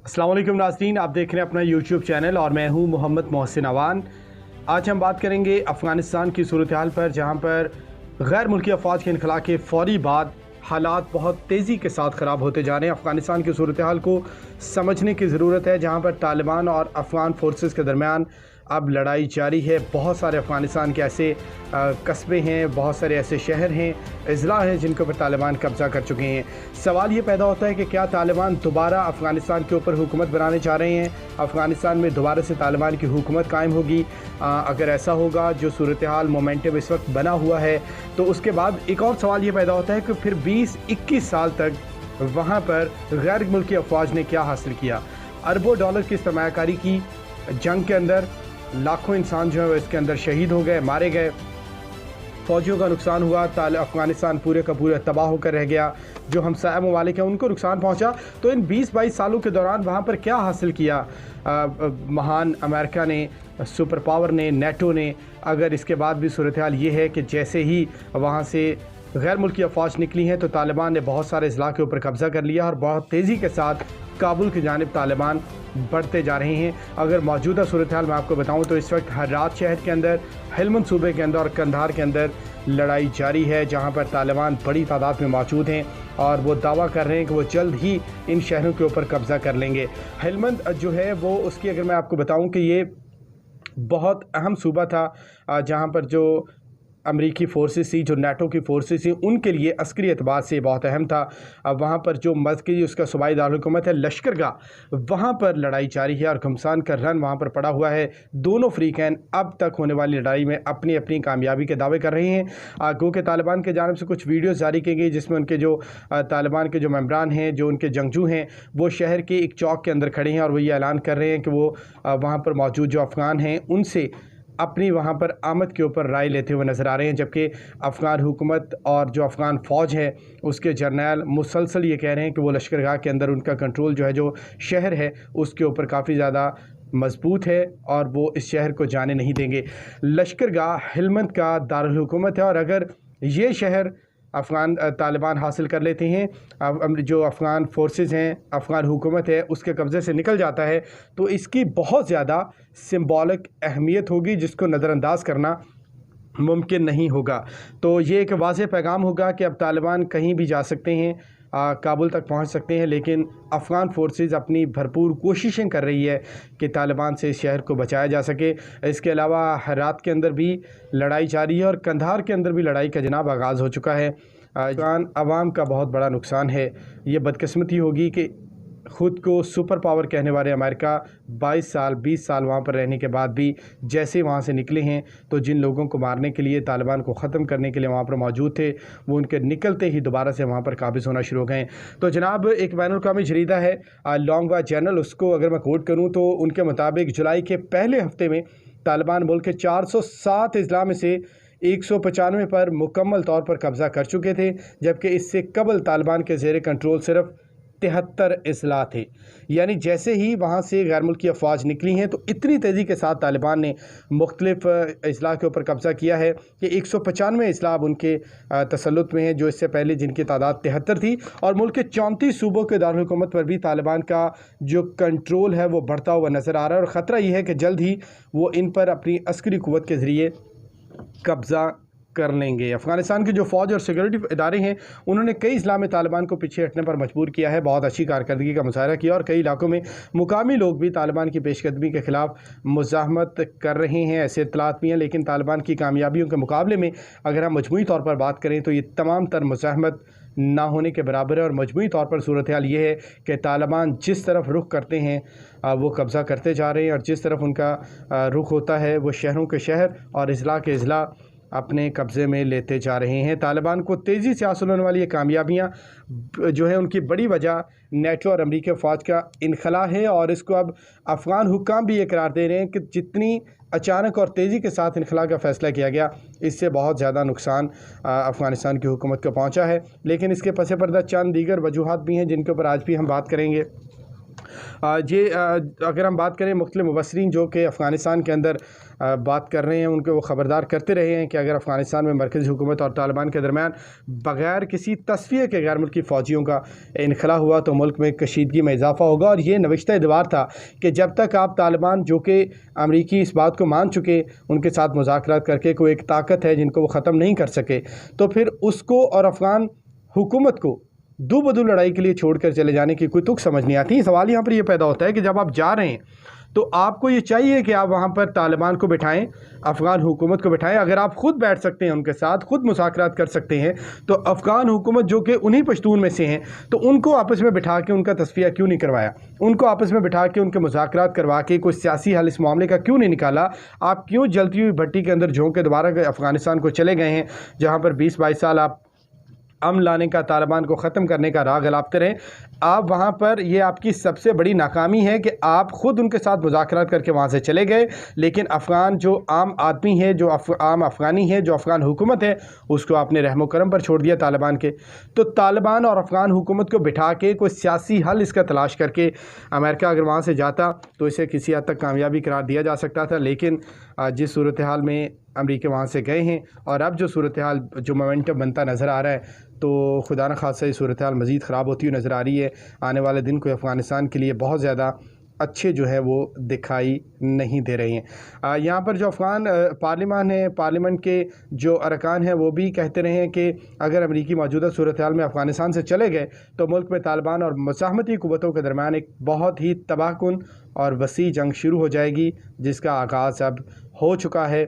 अस्सलाम वालेकुम नाज़रीन, आप देख रहे हैं अपना यूट्यूब चैनल और मैं हूं मोहम्मद मोहसिन अवान। आज हम बात करेंगे अफ़गानिस्तान की सूरत हाल पर, जहां पर गैर मुल्की अफवाज के इनखला के फ़ौरी बाद हालात बहुत तेज़ी के साथ ख़राब होते जा रहे हैं। अफ़गानिस्तान की सूरत हाल को समझने की ज़रूरत है, जहां पर तालिबान और अफ़गान फोर्सेस के दरमियान अब लड़ाई जारी है। बहुत सारे अफ़गानिस्तान के ऐसे कस्बे हैं, बहुत सारे ऐसे शहर हैं, अज़ला हैं जिनके ऊपर तालिबान कब्ज़ा कर चुके हैं। सवाल ये पैदा होता है कि क्या तालिबान दोबारा अफ़गानिस्तान के ऊपर हुकूमत बनाने चाह रहे हैं? अफ़गानिस्तान में दोबारा से तालिबान की हुकूमत कायम होगी? अगर ऐसा होगा, जो सूरत हाल मोमेंटम इस वक्त बना हुआ है, तो उसके बाद एक और सवाल ये पैदा होता है कि फिर 20-21 साल तक वहाँ पर गैर मुल्की अफवाज ने क्या हासिल किया? अरबों डॉलर की सरमायाकारी की जंग के अंदर लाखों इंसान जो है इसके अंदर शहीद हो गए, मारे गए, फ़ौजियों का नुकसान हुआ, अफ़गानिस्तान पूरे का पूरा तबाह होकर रह गया। जो हमसाया ममालिक हैं उनको नुकसान पहुंचा। तो इन 20-22 सालों के दौरान वहाँ पर क्या हासिल किया महान अमेरिका ने, सुपर पावर ने, नेटो ने? अगर इसके बाद भी सूरत हाल ये है कि जैसे ही वहाँ से गैर मुल्की अफवाज निकली हैं तो तालिबान ने बहुत सारे अज़ला के ऊपर कब्ज़ा कर लिया और बहुत तेज़ी के साथ काबुल की जानिब तालिबान बढ़ते जा रहे हैं। अगर मौजूदा सूरत हाल मैं आपको बताऊं तो इस वक्त हर्रात शहर के अंदर, हेलमंद सूबे के अंदर और कंधार के अंदर लड़ाई जारी है, जहां पर तालिबान बड़ी तादाद में मौजूद हैं और वो दावा कर रहे हैं कि वो जल्द ही इन शहरों के ऊपर कब्ज़ा कर लेंगे। हेलमंद जो है वो, उसकी अगर मैं आपको बताऊँ कि ये बहुत अहम सूबा था, जहाँ पर जो अमरीकी फ़ोर्सेस थी, जो नेटो की फ़ोर्सेस थी, उनके लिए अस्करी एतबार से बहुत अहम था। अब वहाँ पर जो मरकज़ी उसका सूबाई दारुल-हुकूमत है लश्करगाह, वहाँ पर लड़ाई जारी है और घमसान का रन वहाँ पर पड़ा हुआ है। दोनों फ़रीक़ैन अब तक होने वाली लड़ाई में अपनी अपनी कामयाबी के दावे कर रहे हैं। क्योंकि तालिबान की जानिब से कुछ वीडियोज़ जारी की गई जिसमें उनके जो तालिबान के जो मेंबरान हैं, जो उनके जंगजू हैं, वो शहर के एक चौक के अंदर खड़े हैं और वो ये ऐलान कर रहे हैं कि वो वहाँ पर मौजूद जो अफ़गान हैं उनसे अपनी वहाँ पर आमद के ऊपर राय लेते हुए नज़र आ रहे हैं। जबकि अफ़गान हुकूमत और जो अफ़गान फ़ौज है उसके जर्नैल मुसलसल ये कह रहे हैं कि वो लश्करगाह के अंदर उनका कंट्रोल जो है, जो शहर है उसके ऊपर काफ़ी ज़्यादा मजबूत है और वो इस शहर को जाने नहीं देंगे। लश्करगाह हेलमंद का दारुल हुकूमत है और अगर ये शहर अफ़गान तालिबान हासिल कर लेते हैं, जो अफ़गान फोर्सेस हैं, अफ़गान हुकूमत है, उसके कब्ज़े से निकल जाता है, तो इसकी बहुत ज़्यादा सिंबॉलिक अहमियत होगी जिसको नज़रअंदाज करना मुमकिन नहीं होगा। तो ये एक वाज़ेह पैगाम होगा कि अब तालिबान कहीं भी जा सकते हैं, काबुल तक पहुंच सकते हैं, लेकिन अफ़गान फोर्सेस अपनी भरपूर कोशिशें कर रही है कि तालिबान से इस शहर को बचाया जा सके। इसके अलावा हरात के अंदर भी लड़ाई जारी है और कंधार के अंदर भी लड़ाई का जनाब आगाज़ हो चुका है। अफ़गान अवाम का बहुत बड़ा नुकसान है। ये बदकिस्मती होगी कि ख़ुद को सुपर पावर कहने वाले अमेरिका 22 साल 20 साल वहाँ पर रहने के बाद भी जैसे वहाँ से निकले हैं, तो जिन लोगों को मारने के लिए, तालिबान को ख़त्म करने के लिए वहाँ पर मौजूद थे, वो उनके निकलते ही दोबारा से वहाँ पर काबिज़ होना शुरू हो गए। तो जनाब, एक बैनुल-अक़वामी जरीदा है लॉन्गवा जर्नल, उसको अगर मैं कोट करूँ तो उनके मुताबिक जुलाई के पहले हफ्ते में तालिबान मुल्क के 407 अज़ला में से 195 पर मुकम्मल तौर पर कब्ज़ा कर चुके थे, जबकि इससे कबल तालिबान के ज़ेर कंट्रोल सिर्फ 73 अज़ला थे। यानी जैसे ही वहाँ से गैर मुल्की अफवाज निकली हैं तो इतनी तेज़ी के साथ तालिबान ने मुख्तलिफ़ अज़ला के ऊपर कब्ज़ा किया है कि 195 अज़ला अब उनके तसल्लुत में हैं, जो इससे पहले जिनकी तादाद 73 थी। और मुल्क के 34 सूबों के दारुल हुकूमत पर भी तालिबान का जो कंट्रोल है वो बढ़ता हुआ नज़र आ रहा है और ख़तरा ये है कि जल्द ही वो इन पर अपनी अस्करी क़ुव्वत के ज़रिए कब्ज़ा कर लेंगे। अफ़गानिस्तान की जो फ़ौज और सिक्योरिटी इदारे हैं उन्होंने कई अज़ला में तालिबान को पीछे हटने पर मजबूर किया है, बहुत अच्छी कारकर्दगी का मुज़ाहरा किया और कई इलाकों में मुकामी लोग भी तालिबान की पेशकदमी के ख़िलाफ़ मुज़ाहमत कर रहे हैं। ऐसे इत्तलात भी हैं, लेकिन तालिबान की कामयाबियों के मुकाबले में अगर हम मजमूई तौर पर बात करें तो ये तमाम तर मुज़ाहमत ना होने के बराबर है। और मजमूई तौर पर सूरत हाल ये है कि तालिबान जिस तरफ रुख करते हैं वो कब्ज़ा करते जा रहे हैं और जिस तरफ उनका रुख होता है वो शहरों के शहर और अज़ला के अज़ला अपने कब्ज़े में लेते जा रहे हैं। तालिबान को तेज़ी से हासिल होने वाली ये कामयाबियाँ जो है उनकी बड़ी वजह नेटो और अमरीकी फ़ौज का इनखला है और इसको अब अफ़गान हुक्काम भी ये करार दे रहे हैं कि जितनी अचानक और तेज़ी के साथ इनखला का फ़ैसला किया गया, इससे बहुत ज़्यादा नुकसान अफ़गानिस्तान की हुकूमत को पहुँचा है। लेकिन इसके पस पर्दा चंद दीगर वजूहात भी हैं जिनके ऊपर आज भी हम बात करेंगे। अगर हम बात करें मुख्तलिफ मुबस्सिरीन जो कि अफ़गानिस्तान के अंदर बात कर रहे हैं, उनको वो ख़बरदार करते रहे हैं कि अगर अफ़गानिस्तान में मरकज़ी हुकूमत और तालिबान के दरमियान बग़ैर किसी तस्फ़िये के गैर मुल्की फ़ौजियों का इनखला हुआ तो मुल्क में कशीदगी में इजाफ़ा होगा। और ये नविश्ता एतबार था कि जब तक आप तालिबान, जो कि अमरीकी इस बात को मान चुके, उनके साथ मुज़ाकरात करके कोई एक ताकत है जिनको वो ख़त्म नहीं कर सके, तो फिर उसको और अफ़गान हुकूमत को दो बदू लड़ाई के लिए छोड़कर चले जाने की कोई तुक समझ नहीं आती। सवाल यहाँ पर यह पैदा होता है कि जब आप जा रहे हैं तो आपको ये चाहिए कि आप वहाँ पर तालिबान को बिठाएं, अफ़गान हुकूमत को बिठाएं। अगर आप ख़ुद बैठ सकते हैं उनके साथ, ख़ुद मुज़ाकरात कर सकते हैं, तो अफ़गान हुकूमत जो कि उन्हीं पश्तून में से हैं, तो उनको आपस में बिठा के उनका तस्फ़िया क्यों नहीं करवाया? उनको आपस में बिठा के उनके मुज़ाकरात करवा के कोई सियासी हल इस मामले का क्यों नहीं निकाला? आप क्यों जलती हुई भट्टी के अंदर झोंक के दोबारा अफ़गानिस्तान को चले गए हैं, जहाँ पर 20-22 साल आप अमन लाने का, तालिबान को ख़त्म करने का राह गलापते रहें? आप वहाँ पर, ये आपकी सबसे बड़ी नाकामी है कि आप ख़ुद उनके साथ मुज़ाकरात करके वहाँ से चले गए, लेकिन अफ़गान जो आम आदमी है, जो आम अफ़गानी है, जो अफ़गान हुकूमत है, उसको आपने रहमो करम पर छोड़ दिया तालिबान के। तो तालिबान और अफ़गान हुकूमत को बिठा के कोई सियासी हल इसका तलाश करके अमेरिका अगर वहाँ से जाता तो इसे किसी हद तक कामयाबी करार दिया जा सकता था। लेकिन जिस सूरत हाल में अमरीका वहाँ से गए हैं और अब जो सूरत हाल, जो मोमेंटम बनता नज़र आ रहा है, तो खुदा न खासा ये सूरत हाल मज़ीद ख़राब होती हुई नज़र आ रही है। आने वाले दिन को अफ़गानिस्तान के लिए बहुत ज़्यादा अच्छे जो है वो दिखाई नहीं दे रहे हैं। यहाँ पर जो अफ़गान पार्लिमान है, पार्लियामेंट के जो अरकान हैं, वो भी कहते रहे हैं कि अगर अमरीकी मौजूदा सूरत हाल में अफ़गानिस्तान से चले गए तो मुल्क में तालिबान और मुज़ाहमती क़ुव्वतों के दरमियान एक बहुत ही तबाहकुन और वसी जंग शुरू हो जाएगी, जिसका आगाज़ अब हो चुका है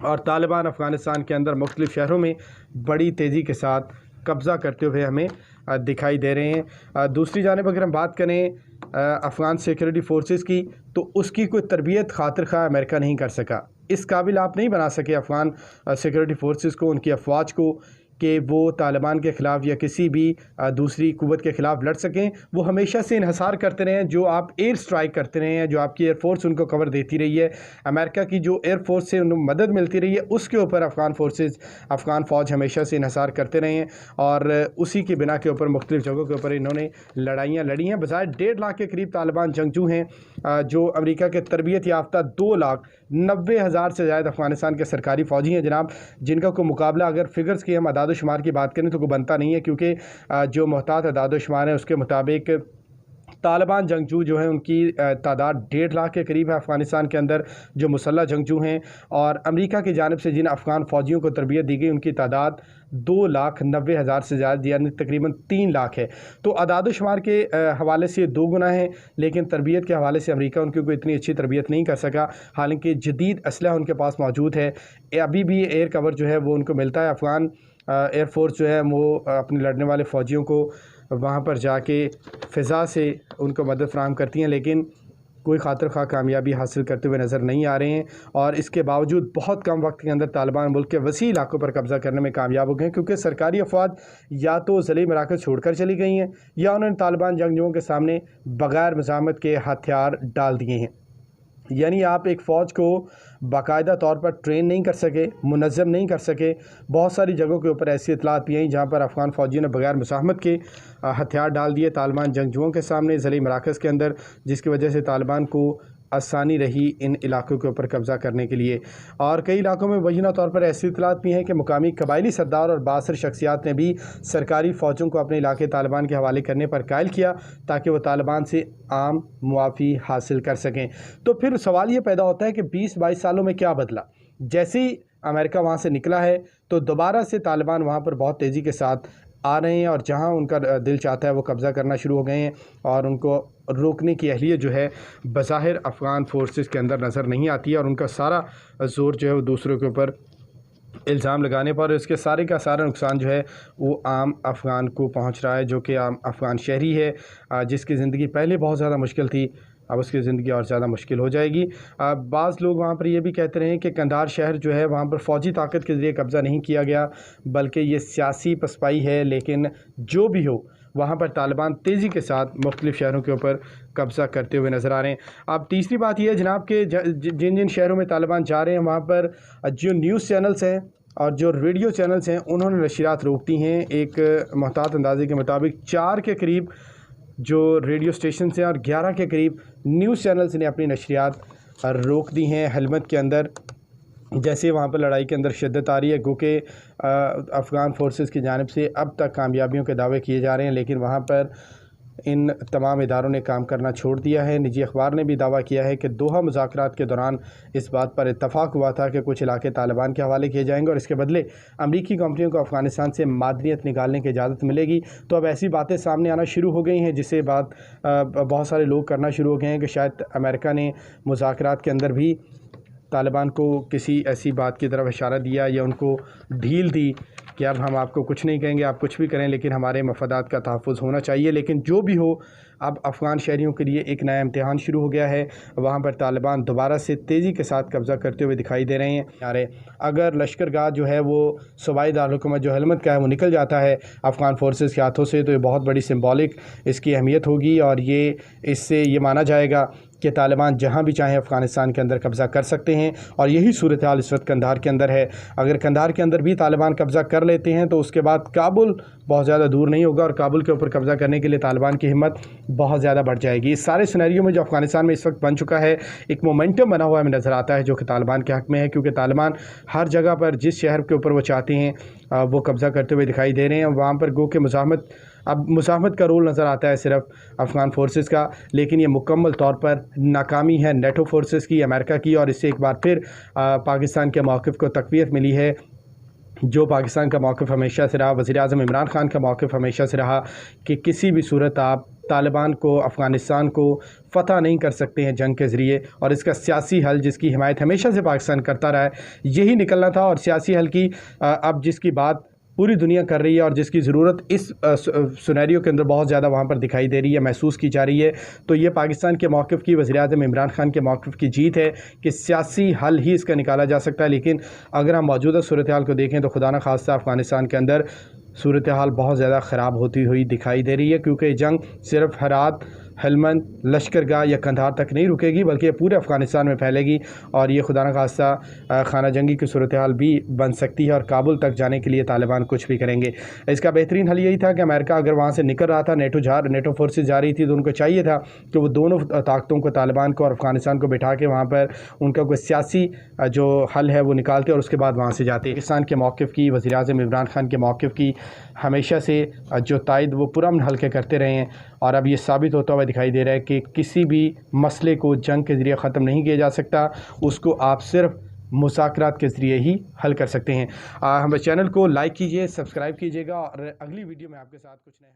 और तालिबान अफ़गानिस्तान के अंदर मुख्तलिफ़ शहरों में बड़ी तेज़ी के साथ कब्ज़ा करते हुए हमें दिखाई दे रहे हैं। दूसरी जानिब अगर हम बात करें अफ़गान सिक्योरिटी फोर्सेस की, तो उसकी कोई तरबियत खातिर खा अमेरिका नहीं कर सका। इस काबिल आप नहीं बना सके अफ़गान सिक्योरिटी फोर्सेस को, उनकी अफवाज को, कि वो तालिबान के ख़िलाफ़ या किसी भी दूसरी क़ुव्वत के ख़िलाफ़ लड़ सकें। वो हमेशा से इन्हसार करते रहे हैं। जो आप एयर स्ट्राइक करते रहे हैं, जो आपकी एयरफोर्स उनको कवर देती रही है, अमेरिका की जो एयरफोर्स से उनको मदद मिलती रही है, उसके ऊपर अफ़गान फ़ौज हमेशा से इन्हसार करते रहे हैं और उसी की बिना के ऊपर मुख्तलिफ़ जगहों के ऊपर इन्होंने लड़ाइयाँ लड़ी हैं। बजाय 1.5 लाख के करीब तालिबान जंगजू हैं, जो अमेरिका के तरबियत याफ्ता 2,90,000 से ज़्यादा अफ़गानिस्तान के सरकारी फ़ौजी हैं जनाब, जिनका कोई मुकाबला अगर फ़िगर्स की हम अदाद-ओ-शुमार की बात करें तो कोई बनता नहीं है, क्योंकि जो मोहतात अदाद-ओ-शुमार है उसके मुताबिक तालिबान जंगजू जो हैं उनकी तादाद 1.5 लाख के करीब है अफ़गानिस्तान के अंदर, जो मुसल्लह जंगजू हैं। और अमेरिका की जानिब से जिन अफ़गान फ़ौजियों को तरबियत दी गई उनकी तादाद 2,90,000 से ज़्यादा, यानी तकरीबन 3 लाख है। तो अदाद-ओ-शुमार के हवाले से 2 गुना है, लेकिन तरबियत के हवाले से अमेरिका उनकी कोई इतनी अच्छी तरबियत नहीं कर सका। हालांकि जदीद असलहा उनके पास मौजूद है, अभी भी एयर कवर जो है वो उनको मिलता है। अफ़गान एयरफोर्स जो है वो अपने लड़ने वाले फ़ौजियों को वहाँ पर जाके फ़िज़ा से उनको मदद फ़राहम करती हैं, लेकिन कोई खातिर खा कामयाबी हासिल करते हुए नज़र नहीं आ रहे हैं। और इसके बावजूद बहुत कम वक्त के अंदर तालिबान मुल्क के वसी इलाकों पर कब्ज़ा करने में कामयाब हो गए, क्योंकि सरकारी अफवाज या तो ज़िले मराकज़ छोड़कर चली गई हैं या उन्होंने तालिबान जंगजुओं के सामने बग़ैर मज़ाहमत के हथियार डाल दिए हैं। यानी आप एक फ़ौज को बाकायदा तौर पर ट्रेन नहीं कर सके, मुनज़्ज़म नहीं कर सके। बहुत सारी जगहों के ऊपर ऐसी इतलात भी आई जहाँ पर अफ़गान फ़ौजियों ने बग़ैर मुज़ाहमत के हथियार डाल दिए तालिबान जंगजुओं के सामने ज़िले मराकज़ के अंदर, जिसकी वजह से तालिबान को आसानी रही इन इलाकों के ऊपर कब्ज़ा करने के लिए। और कई इलाकों में वजीना तौर पर ऐसी इतलात भी हैं कि मुकामी कबायली सरदार और बासर शख्सियात ने भी सरकारी फ़ौजों को अपने इलाके तालिबान के हवाले करने पर कायल किया, ताकि वह तालिबान से आम मुआफ़ी हासिल कर सकें। तो फिर सवाल ये पैदा होता है कि 20-22 सालों में क्या बदला? जैसे ही अमेरिका वहाँ से निकला है तो दोबारा से तालिबान वहाँ पर बहुत तेज़ी के साथ आ रहे हैं और जहाँ उनका दिल चाहता है वो कब्ज़ा करना शुरू हो गए हैं, और उनको रोकने की अहलियत जो है बज़ाहिर अफ़गान फोर्सेस के अंदर नज़र नहीं आती है, और उनका सारा ज़ोर जो है वो दूसरों के ऊपर इल्ज़ाम लगाने पर, इसके सारे का सारा नुकसान जो है वो आम अफ़गान को पहुँच रहा है, जो कि आम अफ़गान शहरी है, जिसकी ज़िंदगी पहले बहुत ज़्यादा मुश्किल थी, अब उसकी ज़िंदगी और ज़्यादा मुश्किल हो जाएगी। बाज़ लोग वहाँ पर ये भी कहते रहे कि कंधार शहर जो है वहाँ पर फ़ौजी ताकत के ज़रिए कब्ज़ा नहीं किया गया, बल्कि ये सियासी पसपाई है। लेकिन जो भी हो, वहाँ पर तालिबान तेज़ी के साथ मुख्तलिफ़ शहरों के ऊपर कब्ज़ा करते हुए नज़र आ रहे हैं। अब तीसरी बात यह है जनाब कि जिन जिन शहरों में तालिबान जा रहे हैं वहाँ पर जो न्यूज़ चैनल्स हैं और जो रेडियो चैनल्स हैं उन्होंने नशरियात रोक दी हैं। एक मुहतात अंदाज़े के मुताबिक 4 के करीब जो रेडियो स्टेशन हैं और 11 के करीब न्यूज़ चैनल्स ने अपनी नशरियात रोक दी हैं हेलमंद के अंदर। जैसे वहाँ पर लड़ाई के अंदर शिद्दत आ रही है, क्योंकि अफ़गान फोर्सेस की जानिब से अब तक कामयाबियों के दावे किए जा रहे हैं, लेकिन वहाँ पर इन तमाम इदारों ने काम करना छोड़ दिया है। निजी अखबार ने भी दावा किया है कि दोहा मुज़ाकरात के दौरान इस बात पर इत्तफ़ाक़ हुआ था कि कुछ इलाके तालिबान के हवाले किए जाएंगे और इसके बदले अमरीकी कंपनियों को अफ़गानिस्तान से मादनियत निकालने की इजाज़त मिलेगी। तो अब ऐसी बातें सामने आना शुरू हो गई हैं, जिससे बात बहुत सारे लोग करना शुरू हो गए हैं कि शायद अमेरिका ने मुज़ाकरात के अंदर भी तालिबान को किसी ऐसी बात की तरफ इशारा दिया या उनको ढील दी कि अब हम आपको कुछ नहीं कहेंगे, आप कुछ भी करें, लेकिन हमारे मफादात का तहफ़्फ़ुज़ होना चाहिए। लेकिन जो भी हो, अब अफ़गान शहरियों के लिए एक नया इम्तिहान शुरू हो गया है। वहाँ पर तालिबान दोबारा से तेज़ी के साथ कब्ज़ा करते हुए दिखाई दे रहे हैं। यारे अगर लश्करगाह जो है वो सूबाई दारुल-हुकूमत जो हेलमंद का है वो निकल जाता है अफ़गान फोर्सेस के हाथों से, तो ये बहुत बड़ी सिंबॉलिक इसकी अहमियत होगी और ये इससे ये माना जाएगा कि तालिबान जहाँ भी चाहें अफ़गानिस्तान के अंदर कब्ज़ा कर सकते हैं। और यही सूरत हाल इस वक्त कंधार के अंदर है। अगर कंधार के अंदर भी तालिबान कब्ज़ा कर लेते हैं तो उसके बाद काबुल बहुत ज़्यादा दूर नहीं होगा और काबुल के ऊपर कब्ज़ा करने के लिए तालिबान की हिम्मत बहुत ज़्यादा बढ़ जाएगी। इस सारे सिनेरियो में जो अफ़गानिस्तान में इस वक्त बन चुका है, एक मोमेंटम बना हुआ हमें नज़र आता है जो कि तालिबान के हक़ में है, क्योंकि तालिबान हर जगह पर जिस शहर के ऊपर वो चाहते हैं वो कब्ज़ा करते हुए दिखाई दे रहे हैं। वहाँ पर गो के मुज़ाहमत का रोल नज़र आता है सिर्फ अफ़गान फोर्सेस का, लेकिन ये मुकम्मल तौर पर नाकामी है नेटो फोर्सेस की, अमेरिका की। और इससे एक बार फिर पाकिस्तान के मौक़िफ़ को तक़वियत मिली है। जो पाकिस्तान का मौक़िफ़ हमेशा से रहा, वज़ीर-ए-आज़म इमरान ख़ान का मौक़िफ़ हमेशा से रहा कि किसी भी सूरत आप तालिबान को, अफ़गानिस्तान को फ़तह नहीं कर सकते हैं जंग के ज़रिए, और इसका सियासी हल जिसकी हिमायत हमेशा से पाकिस्तान करता रहा है, यही निकलना था। और सियासी हल की अब जिसकी बात पूरी दुनिया कर रही है और जिसकी ज़रूरत इस सिनेरियो के अंदर बहुत ज़्यादा वहाँ पर दिखाई दे रही है, महसूस की जा रही है, तो ये पाकिस्तान के मौक़िफ़ की, वज़ीर-ए-आज़म इमरान ख़ान के मौक़िफ़ की जीत है कि सियासी हल ही इसका निकाला जा सकता है। लेकिन अगर हम मौजूदा सूरत हाल को देखें तो खुदा न खास्ता अफ़गानिस्तान के अंदर सूरत हाल बहुत ज़्यादा ख़राब होती हुई दिखाई दे रही है, क्योंकि जंग सिर्फ हेरात, हेलमंद, लश्करगाह या कंधार तक नहीं रुकेगी, बल्कि ये पूरे अफ़गानिस्तान में फैलेगी। और ये खुदा न खास्ता खाना जंगी की सूरत हाल भी बन सकती है और काबुल तक जाने के लिए तालिबान कुछ भी करेंगे। इसका बेहतरीन हल यही था कि अमेरिका अगर वहाँ से निकल रहा था, नेटो फोर्सेस जा रही थी, तो उनको चाहिए था कि वो दोनों ताकतों को, तालिबान को और अफ़गानिस्तान को बिठा के वहाँ पर उनका कोई सियासी जो हल है वो निकालते और उसके बाद वहाँ से जाते। पाकिस्तान के मौक़िफ़ की, वज़ीर-ए-आज़म इमरान ख़ान के मौक़िफ़ की हमेशा से जो तायद वो पुरअमन हल के करते रहे हैं, और अब ये साबित होता हुआ दिखाई दे रहा है कि किसी भी मसले को जंग के ज़रिए ख़त्म नहीं किया जा सकता, उसको आप सिर्फ मुज़ाकरात के ज़रिए ही हल कर सकते हैं। हमारे चैनल को लाइक कीजिए, सब्सक्राइब कीजिएगा और अगली वीडियो में आपके साथ कुछ नया